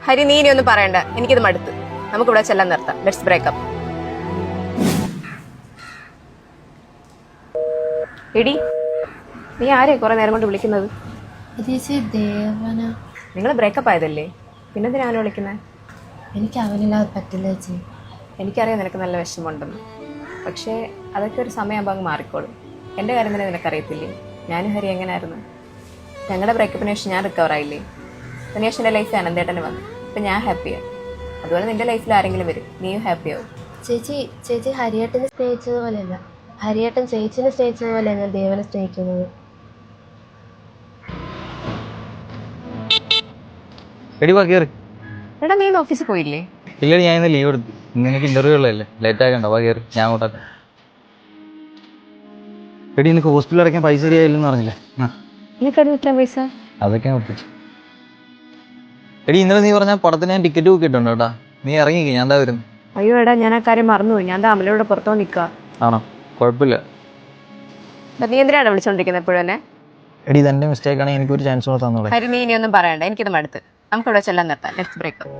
ഹരി നീ ഇനി ഒന്നും പറയണ്ട, എനിക്കിത് മടുത്ത്. നമുക്കിവിടെ ചെല്ലാൻ നിർത്താം. Let's breakup. എടി, നീ ആരെയാ കുറെ നേരം കൊണ്ട് വിളിക്കുന്നത്? നിങ്ങൾ ബ്രേക്കപ്പ് ആയതല്ലേ, പിന്നെന്തിനാ അവനെ വിളിക്കുന്നത്? എനിക്ക് അവനില്ലാതെ പറ്റില്ല ചേച്ചി. എനിക്കറിയാം നിനക്ക് നല്ല വിഷമമുണ്ടെന്ന്, പക്ഷേ അതൊക്കെ ഒരു സമയമാകുമ്പോൾ അങ്ങ് മാറിക്കോളും. എൻ്റെ കാര്യം തന്നെ നിനക്കറിയത്തില്ലേ, ഞാനും ഹരി എങ്ങനെയായിരുന്നു. ഞങ്ങളുടെ ബ്രേക്കപ്പിന് ശേഷം ഞാൻ റിക്കവർ ആയില്ലേ. അതിനുശേഷം എൻ്റെ ലൈഫിൽ അനന്തേട്ടന് വന്നു. ഇപ്പം ഞാൻ ഹാപ്പിയാണ്. അതുപോലെ നിൻ്റെ ലൈഫിൽ ആരെങ്കിലും വരും, നീയും ഹാപ്പിയാവും. ചേച്ചി ഹരിയേട്ടനെ സ്നേഹിച്ചതുപോലെയല്ല, ഹരിയേട്ടൻ ചേച്ചിനെ സ്നേഹിച്ചതുപോലെ ഞാൻ ദേവനെ സ്നേഹിക്കുന്നത്. എടി വാ കയറി. എടാ നീ ഇന്ന് ഓഫീസിൽ പോയില്ലേ? ഇല്ലടി, ഞാൻ ഇന്ന് ലീവ് എടുത്തു. നിനക്ക് ഇന്റർവ്യൂ ഉള്ളതല്ലേ, ലേറ്റ് ആക്കണ്ട. വാ കയറി, ഞാൻ അങ്ങോട്ടാക്കാം. എടി നിനക്ക് ഹോസ്പിറ്റലിൽ അടയ്ക്കാൻ പൈസ ശരിയായില്ലെന്ന് പറഞ്ഞില്ലേ? നിനക്കത് കിട്ടാൻ പൈസ? അതൊക്കെ ഞാൻ ഒപ്പിച്ചു. എടി ഇന്നലെ നീ പറഞ്ഞ പടത്തിന് ഞാൻ ടിക്കറ്റ് ബുക്ക് ഇട്ടുണ്ട് കേട്ടാ. നീ ഇറങ്ങിക്കേ, ഞാൻ എന്താ വരുന്നു. അയ്യോ എടാ, ഞാൻ ആ കാര്യം മറന്നുപോയി. ഞാൻ അമലയോടെ പുറത്തോ നിൽക്കുക. ആണോ? കുഴപ്പമില്ല. നീ എന്തിനാണ് വിളിച്ചോണ്ടിരിക്കുന്നത് എപ്പോഴും തന്നെ? എടി ഇതെന്റെ മിസ്റ്റേക്ക് ആണെങ്കിൽ എനിക്കൊരു ചാൻസ് കൂടെ തന്നോളെ. ഹരി നീ ഇനി ഒന്നും പറയണ്ട, എനിക്കിത് മടുത്ത്. നമുക്കിവിടെ ചെല്ലാൻ നിർത്താം. Let's breakup.